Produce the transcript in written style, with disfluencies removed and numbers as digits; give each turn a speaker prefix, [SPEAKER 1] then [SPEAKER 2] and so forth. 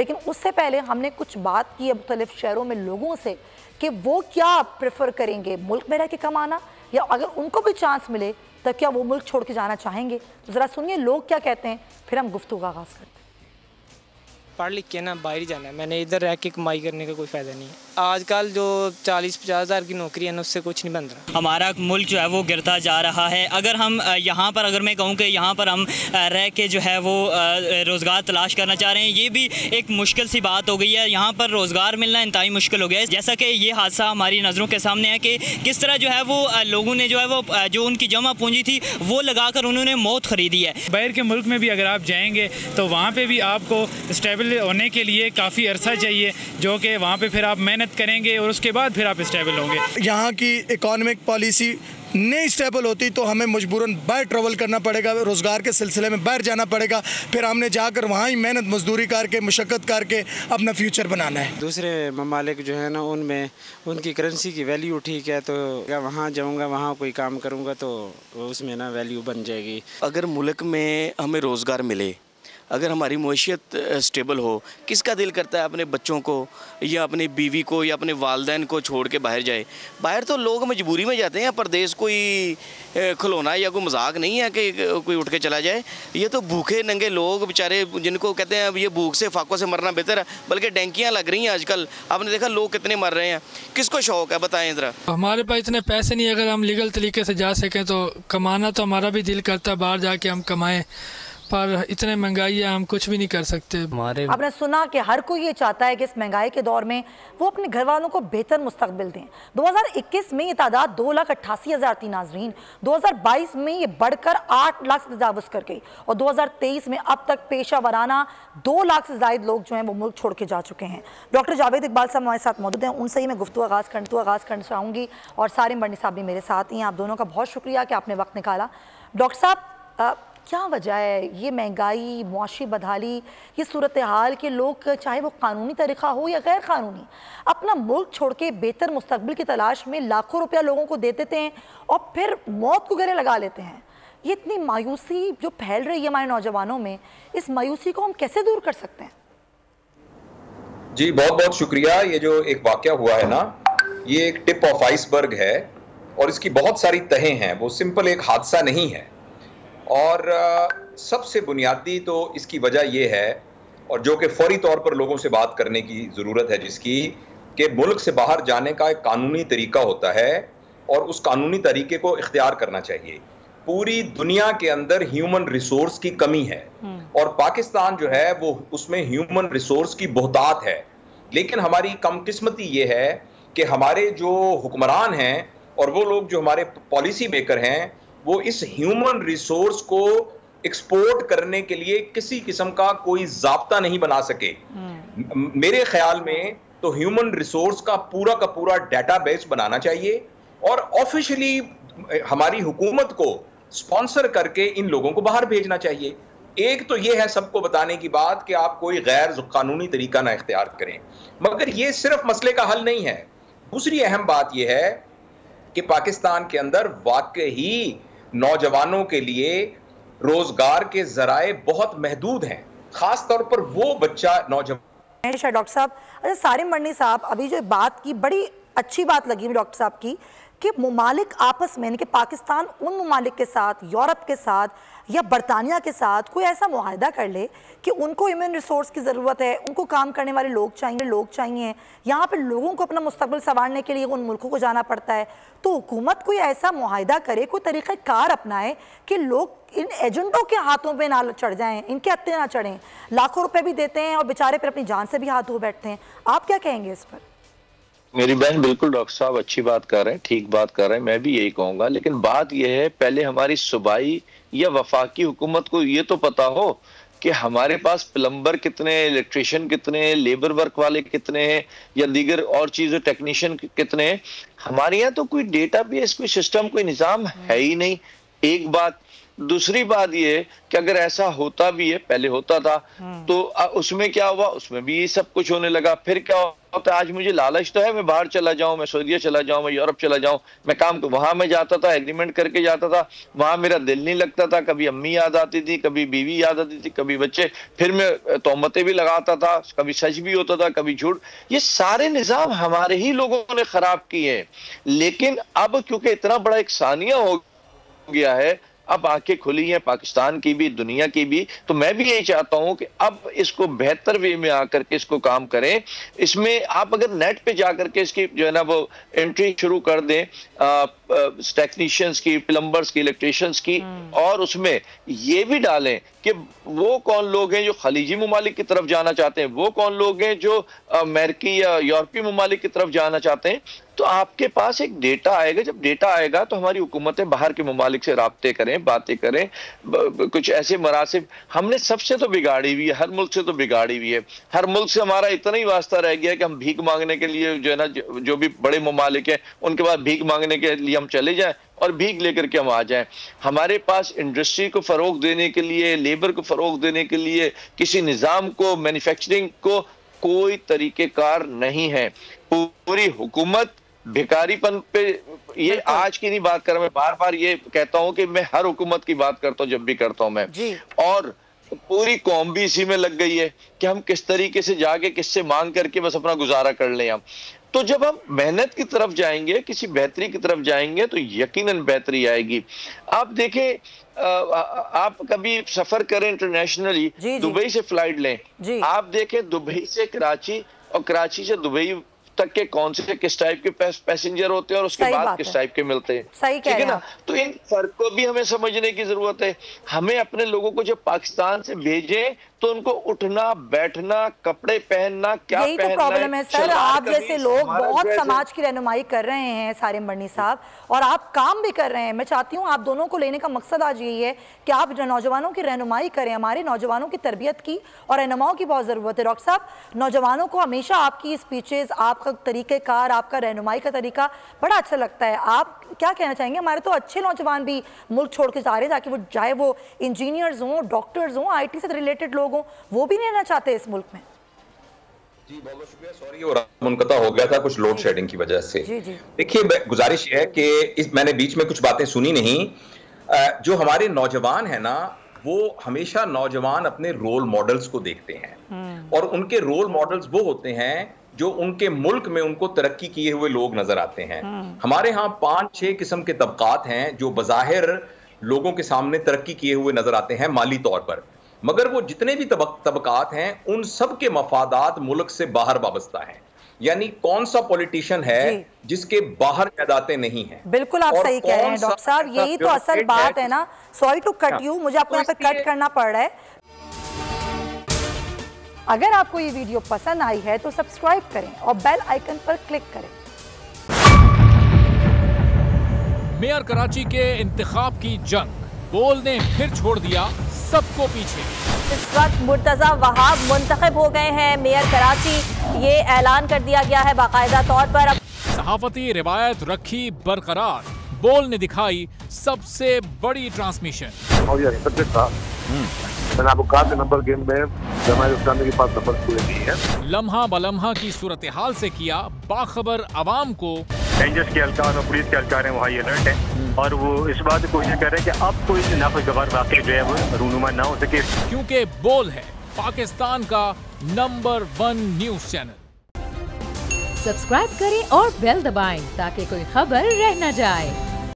[SPEAKER 1] लेकिन उससे पहले हमने कुछ बात की है मुख्तलिफ शहरों में लोगों से कि वो क्या प्रेफर करेंगे, मुल्क में रह के कमाना, या अगर उनको भी चांस मिले तो क्या वो मुल्क छोड़ के जाना चाहेंगे। तो ज़रा सुनिए लोग क्या कहते हैं, फिर हम गुफ्तगू का आगाज़ करते हैं।
[SPEAKER 2] पढ़ लिख के ना बाहर ही जाना है, मैंने इधर रह के कमाई करने का कोई फ़ायदा नहीं है। आजकल जो 40-50 हज़ार की नौकरी है ना, उससे कुछ नहीं बन रहा।
[SPEAKER 3] हमारा मुल्क जो है वो गिरता जा रहा है। अगर हम यहाँ पर, अगर मैं कहूँ कि यहाँ पर हम रह के जो है वो रोज़गार तलाश करना चाह रहे हैं, ये भी एक मुश्किल सी बात हो गई है। यहाँ पर रोज़गार मिलना इंतहाई मुश्किल हो गया है। जैसा कि ये हादसा हमारी नज़रों के सामने है कि किस तरह जो है वो लोगों ने जो है वो जो उनकी जमा पूंजी थी वो लगाकर उन्होंने मौत ख़रीदी है।
[SPEAKER 4] बाहर के मुल्क में भी अगर आप जाएंगे तो वहाँ पे भी आपको स्टेबल होने के लिए काफ़ी अरसा चाहिए, जो कि वहाँ पे फिर आप मेहनत करेंगे और उसके बाद फिर आप स्टेबल होंगे।
[SPEAKER 5] यहाँ की इकोनॉमिक पॉलिसी नहीं स्टेबल होती तो हमें मजबूरन बाहर ट्रैवल करना पड़ेगा, रोज़गार के सिलसिले में बाहर जाना पड़ेगा, फिर हमने जाकर वहाँ ही मेहनत मजदूरी करके मुशक्क़त करके अपना फ्यूचर बनाना है।
[SPEAKER 6] दूसरे ममालिक जो है ना, उनमें उनकी करेंसी की वैल्यू ठीक है, तो वहाँ जाऊँगा, वहाँ कोई काम करूँगा तो उसमें ना वैल्यू बन जाएगी।
[SPEAKER 7] अगर मुल्क में हमें रोज़गार मिले, अगर हमारी मईशत स्टेबल हो, किसका दिल करता है अपने बच्चों को या अपनी बीवी को या अपने वालदैन को छोड़ के बाहर जाए। बाहर तो लोग मजबूरी में जाते हैं, परदेश कोई खिलौना या कोई मजाक नहीं है कि कोई उठ के चला जाए। ये तो भूखे नंगे लोग बेचारे, जिनको कहते हैं अब ये भूख से फाकों से मरना बेहतर है, बल्कि डेंकियाँ लग रही हैं आजकल। आपने देखा लोग कितने मर रहे हैं, किसको शौक़ है बताएं ज़रा।
[SPEAKER 8] हमारे पास इतने पैसे नहीं, अगर हम लीगल तरीके से जा सकें तो कमाना तो हमारा भी दिल करता है, बाहर जाके हम कमाएं, पर इतने महंगाई है हम कुछ भी नहीं कर सकते।
[SPEAKER 1] आपने सुना कि हर कोई ये चाहता है कि इस महंगाई के दौर में वो अपने घर वालों को बेहतर मुस्तकबिल दें। 2021 में ये तादाद 2,88,000 थी नाजरीन, 2022 में ये बढ़कर 8 लाख से तजावुज़ कर गई और 2023 में अब तक पेशा वराना 2 लाख से ज़ायद लोग जो हैं वो मुल्क छोड़ के जा चुके हैं। डॉक्टर जावेद इकबाल साहब हमारे साथ मौजूद हैं, उनसे ही मैं गुफ्तगू आगाज़ करना चाहूँगी और सारिम बर्नी साहब भी मेरे साथ ही हैं। आप दोनों का बहुत शुक्रिया कि आपने वक्त निकाला। डॉक्टर साहब, क्या वजह है ये महंगाई, मुआशी बदहाली, ये सूरत हाल के लोग चाहे वो कानूनी तरीक़ा हो या गैर कानूनी अपना मुल्क छोड़ के बेहतर मुस्तकबिल की तलाश में लाखों रुपया लोगों को दे देते हैं और फिर मौत को गले लगा लेते हैं। ये इतनी मायूसी जो फैल रही है हमारे नौजवानों में, इस मायूसी को हम कैसे दूर कर सकते हैं?
[SPEAKER 9] जी बहुत बहुत शुक्रिया। ये जो एक वाक़या हुआ है ना, ये एक टिप ऑफ आइसबर्ग है और इसकी बहुत सारी तहें हैं, वो सिंपल एक हादसा नहीं है। और सबसे बुनियादी तो इसकी वजह यह है, और जो कि फौरी तौर पर लोगों से बात करने की ज़रूरत है जिसकी, कि मुल्क से बाहर जाने का एक कानूनी तरीका होता है और उस कानूनी तरीके को इख्तियार करना चाहिए। पूरी दुनिया के अंदर ह्यूमन रिसोर्स की कमी है और पाकिस्तान जो है वो उसमें ह्यूमन रिसोर्स की बहुतात है। लेकिन हमारी कमकिस्मती ये है कि हमारे जो हुक्मरान हैं और वो लोग जो हमारे पॉलिसी मेकर हैं, वो इस ह्यूमन रिसोर्स को एक्सपोर्ट करने के लिए किसी किस्म का कोई ज़ाब्ता नहीं बना सके। मेरे ख्याल में तो ह्यूमन रिसोर्स का पूरा डेटाबेस बनाना चाहिए और ऑफिशियली हमारी हुकूमत को स्पॉन्सर करके इन लोगों को बाहर भेजना चाहिए। एक तो ये है सबको बताने की बात कि आप कोई गैर कानूनी तरीका ना इख्तियार करें, मगर ये सिर्फ मसले का हल नहीं है। दूसरी अहम बात यह है कि पाकिस्तान के अंदर वाकई नौजवानों के लिए रोजगार के जराए बहुत महदूद हैं, खास तौर पर वो बच्चा नौजवान।
[SPEAKER 1] डॉक्टर साहब, अच्छा सारिम बर्नी साहब, अभी जो बात की बड़ी अच्छी बात लगी डॉक्टर साहब की कि मुमालिक आपस में, यानी कि पाकिस्तान उन मुमालिक के साथ, यूरोप के साथ या बरतानिया के साथ कोई ऐसा मुआहदा कर ले कि उनको ह्यूमन रिसोर्स की ज़रूरत है, उनको काम करने वाले लोग चाहिए, यहाँ पर लोगों को अपना मुस्तकबिल संवारने के लिए उन मुल्कों को जाना पड़ता है, तो हुकूमत कोई ऐसा मुआहदा करे, कोई तरीक़ाकार अपनाए कि लोग इन एजेंटों के हाथों पे ना चढ़ जाएं, इनके हत्थे ना चढ़ें। लाखों रुपए भी देते हैं और बेचारे फिर अपनी जान से भी हाथ धो बैठते हैं। आप क्या कहेंगे इस पर?
[SPEAKER 10] मेरी बहन बिल्कुल डॉक्टर साहब अच्छी बात कर रहे हैं, ठीक बात कर रहे हैं, मैं भी यही कहूंगा। लेकिन बात यह है, पहले हमारी सूबाई या वफाकी हुकूमत को ये तो पता हो कि हमारे पास प्लम्बर कितने, इलेक्ट्रिशियन कितने, लेबर वर्क वाले कितने हैं या दीगर और चीजें टेक्नीशियन कितने हैं। हमारे यहाँ तो कोई डेटाबेस, कोई सिस्टम, कोई निज़ाम है ही नहीं। एक बात, दूसरी बात ये कि अगर ऐसा होता भी है, पहले होता था तो उसमें क्या हुआ, उसमें भी ये सब कुछ होने लगा। फिर क्या होता है, आज मुझे लालच तो है, मैं बाहर चला जाऊं, मैं सऊदीया चला जाऊं, मैं यूरोप चला जाऊं, मैं काम को वहां मैं जाता था, एग्रीमेंट करके जाता था, वहां मेरा दिल नहीं लगता था, कभी अम्मी याद आती थी, कभी बीवी याद आती थी, कभी बच्चे, फिर मैं तोहमतें भी लगाता था, कभी सच भी होता था, कभी झूठ। ये सारे निजाम हमारे ही लोगों ने खराब किए। लेकिन अब क्योंकि इतना बड़ा एक सानिया हो गया है, अब आंखें खुली हैं पाकिस्तान की भी, दुनिया की भी, तो मैं भी यही चाहता हूं कि अब इसको बेहतर वे में आकर के इसको काम करें। इसमें आप अगर नेट पे जाकर के इसकी जो है ना वो एंट्री शुरू कर दें टेक्नीशियंस की, प्लम्बर्स की, इलेक्ट्रिशियंस की, और उसमें ये भी डालें कि वो कौन लोग हैं जो खलीजी ममालिक की तरफ जाना चाहते हैं, वो कौन लोग हैं जो अमेरिकी या यूरोपीय ममालिक की तरफ जाना चाहते हैं, तो आपके पास एक डेटा आएगा। जब डेटा आएगा तो हमारी हुकूमतें बाहर के ममालिक से राब्ते करें, बातें करें। कुछ ऐसे मरासिब हमने सबसे तो बिगाड़ी हुई है, हर मुल्क से तो बिगाड़ी हुई है। हर मुल्क से हमारा इतना ही वास्ता रह गया है कि हम भीख मांगने के लिए जो है ना, जो भी बड़े ममालिक हैं उनके पास भीख मांगने के लिए हम चले जाएं और भीख लेकर के हम आ जाएं। हमारे पास इंडस्ट्री को फरोग देने के लिए, लेबर को फरोग देने के लिए, किसी निज़ाम को, मैन्युफैक्चरिंग को कोई तरीकेकार नहीं है। पूरी हुकूमत भिखारीपन पे, ये आज की नहीं बात कर रहा, मैं बार बार ये कहता हूं कि मैं हर हुकूमत की बात करता हूं जब भी करता हूं मैं, और पूरी कौम भी इसी में लग गई है कि हम किस तरीके से जाके किससे मांग करके बस अपना गुजारा कर लें हम। तो जब हम मेहनत की तरफ जाएंगे, किसी बेहतरी की तरफ जाएंगे, तो यकीनन बेहतरी आएगी। आप देखें, आप कभी सफर करें इंटरनेशनली, दुबई से फ्लाइट लें, आप देखें दुबई से कराची और कराची से दुबई तक के कौन से किस टाइप के पैसेंजर होते हैं और उसके बाद किस टाइप के मिलते हैं, ठीक है ना। तो इन फर्क को भी हमें समझने की जरूरत है। हमें अपने लोगों को जब पाकिस्तान से भेजें तो उनको उठना, बैठना, कपड़े पहनना, क्या
[SPEAKER 1] यही तो प्रॉब्लम है सर। आप जैसे लोग बहुत समाज की रहनुमाई कर रहे हैं सारिम बर्नी साहब, और आप काम भी कर रहे हैं। मैं चाहती हूँ आप दोनों को लेने का मकसद आज यही है कि आप नौजवानों की रहनुमाई करें। हमारे नौजवानों की तरबियत की और रहनुमाओं की बहुत ज़रूरत है। डॉक्टर साहब, नौजवानों को हमेशा आपकी स्पीचेस, आपका तरीक़ेकार, आपका रहनुमाई का तरीका बड़ा अच्छा लगता है। आप क्या कहना चाहेंगे? हमारे तो अच्छे नौजवान भी मुल्क छोड़ के जा रहे हैं, ताकि वो चाहे वो इंजीनियर्स हों, डॉक्टर्स हों, IT से रिलेटेड लोग हों, वो भी नहीं रहना चाहते इस मुल्क में।
[SPEAKER 9] जी बहुत शुक्रिया। सॉरी और मुनक़ता हो गया था कुछ लोड शेडिंग की वजह से। देखिए, गुजारिश है कि मैंने बीच में कुछ बातें सुनी नहीं। जो हमारे नौजवान है ना, वो हमेशा नौजवान अपने रोल मॉडल्स को देखते हैं, और उनके रोल मॉडल्स वो होते हैं जो उनके मुल्क में उनको तरक्की किए हुए लोग नजर आते हैं। हमारे यहाँ 5-6 किस्म के तबकात हैं जो बज़ाहिर लोगों के सामने तरक्की किए हुए नजर आते हैं माली तौर पर, मगर वो जितने भी तबकात हैं उन सब के मफादात मुल्क से बाहर वाबस्ता हैं। यानी कौन सा पॉलिटिशियन है जिसके बाहर जायदादें नहीं हैं?
[SPEAKER 1] बिल्कुल आप सही कह रहे हैं डॉक्टर साहब, यही तो असल बात है ना। सॉरी टू कट यू, मुझे आपको यहाँ पे कट करना पड़ रहा है। अगर आपको ये वीडियो पसंद आई है तो सब्सक्राइब करें और बेल आइकन पर क्लिक करें।
[SPEAKER 11] मेयर कराची के इंतखाब की जंग, बोल ने फिर छोड़ दिया सबको पीछे।
[SPEAKER 12] इस वक्त मुर्तजा वहाब मुंतखब हो गए हैं मेयर कराची, ये ऐलान कर दिया गया है बाकायदा तौर पर।
[SPEAKER 11] सहाफती रिवायत रखी बरकरार, बोल ने दिखाई सबसे बड़ी ट्रांसमिशन।
[SPEAKER 13] मैंने आपको कहा कि नंबर गेम में जमात इस्लामी के पास नंबर पूरे नहीं है।
[SPEAKER 11] लम्हा बलम्हा की सूरत हाल से किया बाखबर आवाम को।
[SPEAKER 14] रेंजर्स के एहलकार और पुलिस के एहलकार हैं, वहाँ अलर्ट है, और वो इस बात की कोशिश कर रहे हैं कि अब कोई नाखुशगवार वाक़या जो है वो रूनुमा ना हो सके,
[SPEAKER 11] क्योंकि बोल है पाकिस्तान का नंबर 1 न्यूज़ चैनल।
[SPEAKER 15] सब्सक्राइब करें और बेल दबाएं ताकि कोई खबर रह न जाए।